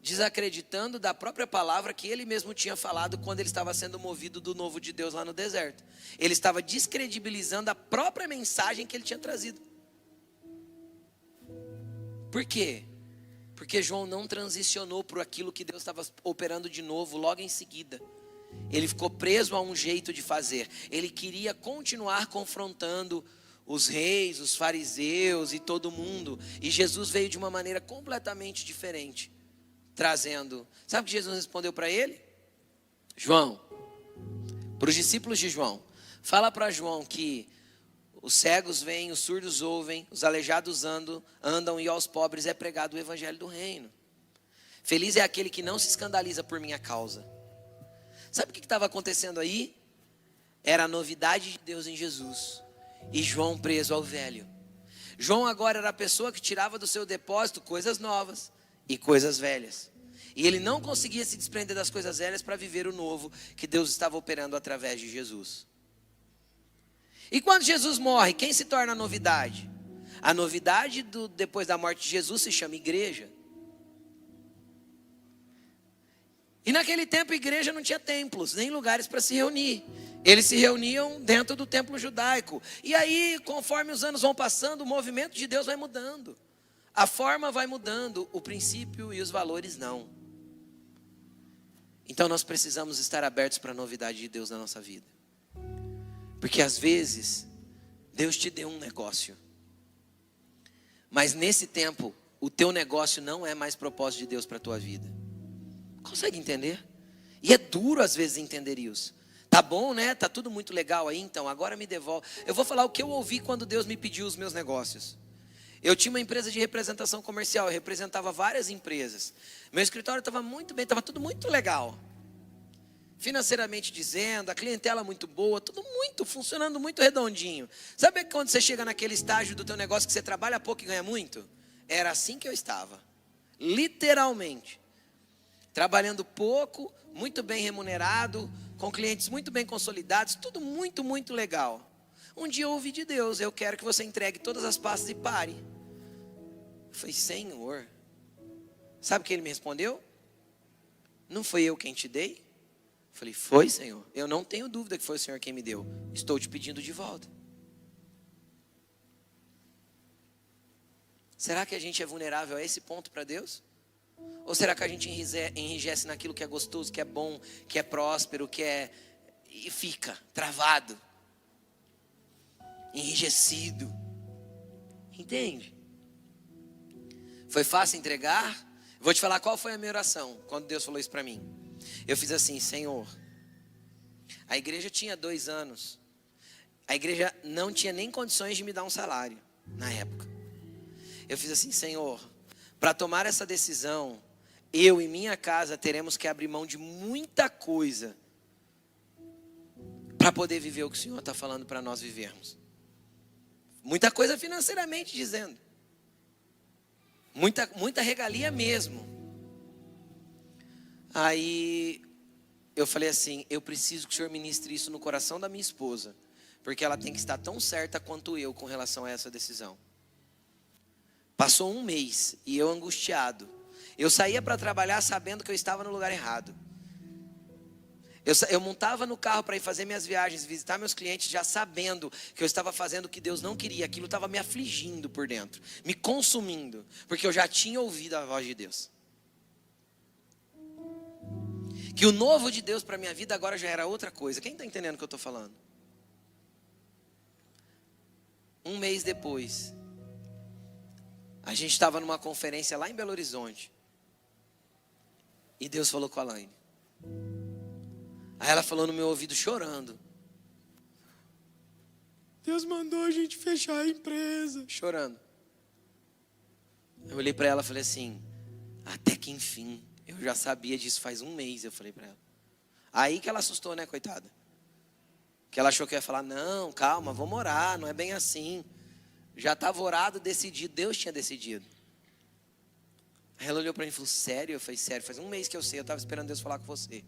Desacreditando da própria palavra que ele mesmo tinha falado quando ele estava sendo movido do novo de Deus lá no deserto. Ele estava descredibilizando a própria mensagem que ele tinha trazido. Por quê? Porque João não transicionou por aquilo que Deus estava operando de novo logo em seguida. Ele ficou preso a um jeito de fazer. Ele queria continuar confrontando os reis, os fariseus e todo mundo. E Jesus veio de uma maneira completamente diferente, trazendo. Sabe o que Jesus respondeu para ele? João, para os discípulos de João: fala para João que os cegos veem, os surdos ouvem, os aleijados andam e aos pobres é pregado o evangelho do reino. Feliz é aquele que não se escandaliza por minha causa. Sabe o que estava acontecendo aí? Era a novidade de Deus em Jesus. E João preso ao velho. João agora era a pessoa que tirava do seu depósito coisas novas e coisas velhas. E ele não conseguia se desprender das coisas velhas para viver o novo que Deus estava operando através de Jesus. E quando Jesus morre, quem se torna a novidade? A novidade depois da morte de Jesus se chama igreja. E naquele tempo a igreja não tinha templos, nem lugares para se reunir. Eles se reuniam dentro do templo judaico. E aí, conforme os anos vão passando, o movimento de Deus vai mudando. A forma vai mudando, o princípio e os valores não. Então nós precisamos estar abertos para a novidade de Deus na nossa vida. Porque às vezes, Deus te deu um negócio. Mas nesse tempo, o teu negócio não é mais propósito de Deus para a tua vida. Consegue entender? E é duro às vezes entender isso. Tá bom, né? Tá tudo muito legal aí, então agora me devolve. Eu vou falar o que eu ouvi quando Deus me pediu os meus negócios. Eu tinha uma empresa de representação comercial, eu representava várias empresas. Meu escritório estava muito bem, estava tudo muito legal. Financeiramente dizendo, a clientela muito boa, tudo muito, funcionando muito redondinho. Sabe quando você chega naquele estágio do teu negócio que você trabalha pouco e ganha muito? Era assim que eu estava, literalmente. Trabalhando pouco, muito bem remunerado, com clientes muito bem consolidados, tudo muito, muito legal. Um dia eu ouvi de Deus, eu quero que você entregue todas as pastas e pare. Eu falei, Senhor, sabe o que ele me respondeu? Não foi eu quem te dei? Eu falei, foi, Senhor. Eu não tenho dúvida que foi o Senhor quem me deu. Estou te pedindo de volta. Será que a gente é vulnerável a esse ponto para Deus? Ou será que a gente enrijece naquilo que é gostoso, que é bom, que é próspero, que é... e fica travado, enrijecido? Entende? Foi fácil entregar? Vou te falar qual foi a minha oração quando Deus falou isso para mim. Eu fiz assim, Senhor, a igreja tinha 2 anos. A igreja não tinha nem condições de me dar um salário na época. Eu fiz assim, Senhor, para tomar essa decisão, eu e minha casa teremos que abrir mão de muita coisa para poder viver o que o Senhor está falando para nós vivermos. Muita coisa financeiramente dizendo. Muita regalia mesmo. Aí eu falei assim, eu preciso que o Senhor ministre isso no coração da minha esposa, porque ela tem que estar tão certa quanto eu com relação a essa decisão. Passou 1 mês e eu angustiado. Eu saía para trabalhar sabendo que eu estava no lugar errado. Eu montava no carro para ir fazer minhas viagens, visitar meus clientes, já sabendo que eu estava fazendo o que Deus não queria. Aquilo estava me afligindo por dentro, me consumindo, porque eu já tinha ouvido a voz de Deus. Que o novo de Deus para a minha vida agora já era outra coisa. Quem está entendendo o que eu estou falando? 1 mês depois, a gente estava numa conferência lá em Belo Horizonte. E Deus falou com a Laine. Aí ela falou no meu ouvido chorando. Deus mandou a gente fechar a empresa. Chorando. Eu olhei para ela e falei assim, até que enfim. Eu já sabia disso faz 1 mês, eu falei para ela. Aí que ela assustou, né, coitada? Que ela achou que eu ia falar, não, calma, vamos orar, não é bem assim. Já estava orado, decidido, Deus tinha decidido. Aí ela olhou para mim e falou, sério? Eu falei, sério, faz 1 mês que eu sei, eu estava esperando Deus falar com você.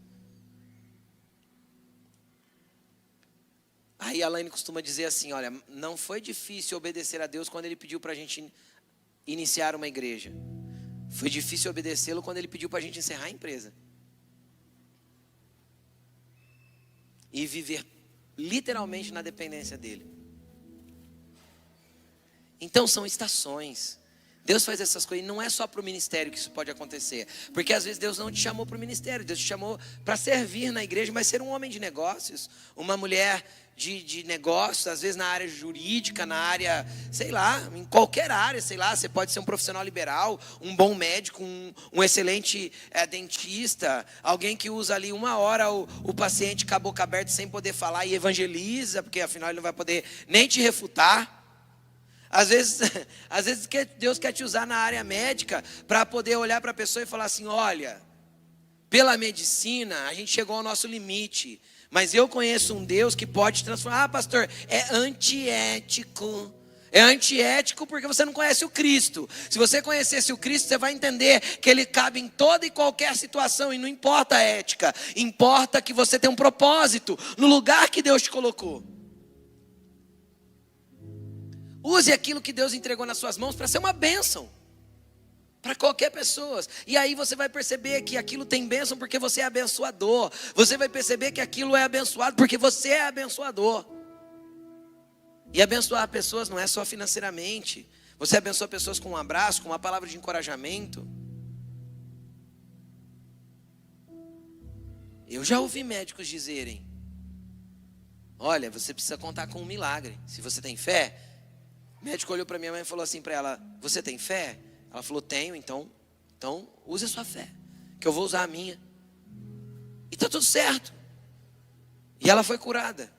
Aí a Laine costuma dizer assim, olha, não foi difícil obedecer a Deus quando Ele pediu para a gente iniciar uma igreja. Foi difícil obedecê-lo quando Ele pediu para a gente encerrar a empresa. E viver literalmente na dependência dEle. Então são estações. Deus faz essas coisas, não é só para o ministério que isso pode acontecer. Porque às vezes Deus não te chamou para o ministério, Deus te chamou para servir na igreja, mas ser um homem de negócios, uma mulher de negócios, às vezes na área jurídica, na área, sei lá, em qualquer área, sei lá, você pode ser um profissional liberal, um bom médico, um excelente dentista, alguém que usa ali 1 hora o paciente com a boca aberta sem poder falar e evangeliza, porque afinal ele não vai poder nem te refutar. Às vezes Deus quer te usar na área médica para poder olhar para a pessoa e falar assim, olha, pela medicina a gente chegou ao nosso limite, mas eu conheço um Deus que pode te transformar. Ah, pastor, é antiético. É antiético porque você não conhece o Cristo. Se você conhecesse o Cristo, você vai entender que Ele cabe em toda e qualquer situação. E não importa a ética, importa que você tem um propósito no lugar que Deus te colocou. Use aquilo que Deus entregou nas suas mãos para ser uma bênção para qualquer pessoa. E aí você vai perceber que aquilo tem bênção porque você é abençoador. Você vai perceber que aquilo é abençoado porque você é abençoador. E abençoar pessoas não é só financeiramente. Você abençoa pessoas com um abraço, com uma palavra de encorajamento. Eu já ouvi médicos dizerem: olha, você precisa contar com um milagre. Se você tem fé. O médico olhou para minha mãe e falou assim para ela: você tem fé? Ela falou: tenho, então use a sua fé, que eu vou usar a minha. E está tudo certo. E ela foi curada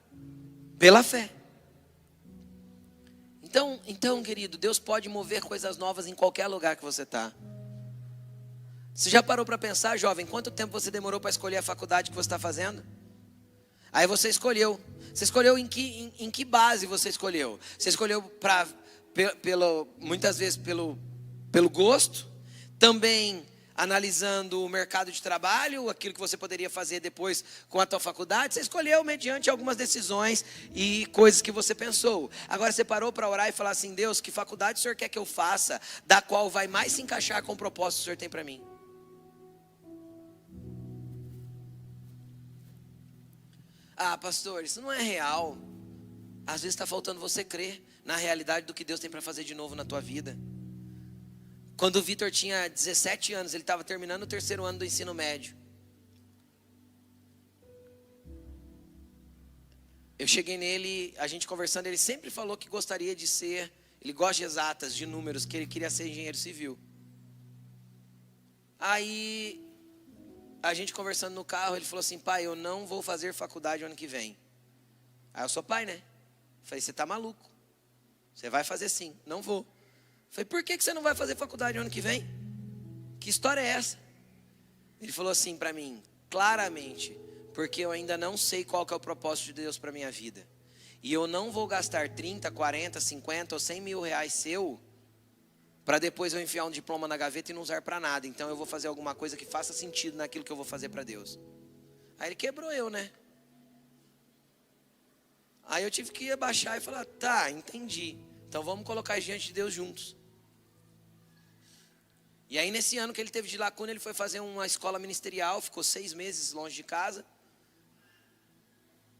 pela fé. Então, querido, Deus pode mover coisas novas em qualquer lugar que você está. Você já parou para pensar, jovem, quanto tempo você demorou para escolher a faculdade que você está fazendo? Aí você escolheu. Você escolheu em que base você escolheu? Você escolheu muitas vezes pelo gosto, também analisando o mercado de trabalho, aquilo que você poderia fazer depois com a tua faculdade. Você escolheu mediante algumas decisões e coisas que você pensou. Agora você parou para orar e falar assim: Deus, que faculdade o Senhor quer que eu faça, da qual vai mais se encaixar com o propósito que o Senhor tem para mim? Ah, pastor, isso não é real. Às vezes está faltando você crer na realidade do que Deus tem para fazer de novo na tua vida. Quando o Vitor tinha 17 anos, ele estava terminando o 3º ano do ensino médio. Eu cheguei nele, a gente conversando, ele sempre falou que gostaria de ser, ele gosta de exatas, de números, que ele queria ser engenheiro civil. Aí, a gente conversando no carro, ele falou assim: pai, eu não vou fazer faculdade ano que vem. Aí eu sou pai, né? Falei: você tá maluco? Você vai fazer sim. Não vou. Falei: por que você não vai fazer faculdade ano que vem? Que história é essa? Ele falou assim para mim, claramente: porque eu ainda não sei qual que é o propósito de Deus para minha vida. E eu não vou gastar 30, 40, 50 ou 100 mil reais seu, para depois eu enfiar um diploma na gaveta e não usar para nada. Então eu vou fazer alguma coisa que faça sentido naquilo que eu vou fazer para Deus. Aí ele quebrou eu, né? Aí eu tive que abaixar e falar: tá, entendi. Então vamos colocar diante de Deus juntos. E aí nesse ano que ele teve de lacuna, ele foi fazer uma escola ministerial, ficou 6 meses longe de casa.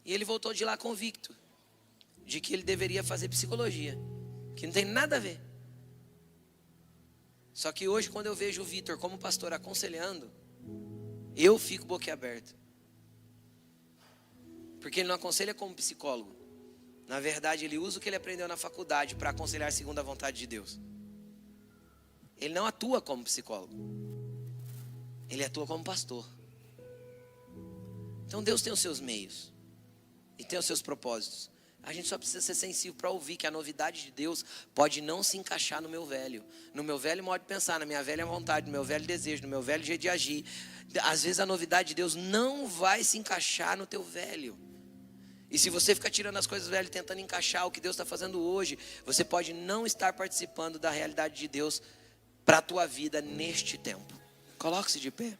E ele voltou de lá convicto de que ele deveria fazer psicologia, que não tem nada a ver. Só que hoje, quando eu vejo o Vitor como pastor aconselhando, eu fico boquiaberto. Porque ele não aconselha como psicólogo. Na verdade, ele usa o que ele aprendeu na faculdade para aconselhar segundo a vontade de Deus. Ele não atua como psicólogo. Ele atua como pastor. Então Deus tem os seus meios. E tem os seus propósitos. A gente só precisa ser sensível para ouvir que a novidade de Deus pode não se encaixar no meu velho. No meu velho modo de pensar, na minha velha vontade, no meu velho desejo, no meu velho jeito de agir. Às vezes a novidade de Deus não vai se encaixar no teu velho. E se você ficar tirando as coisas velhas, tentando encaixar o que Deus está fazendo hoje, você pode não estar participando da realidade de Deus para a tua vida neste tempo. Coloque-se de pé.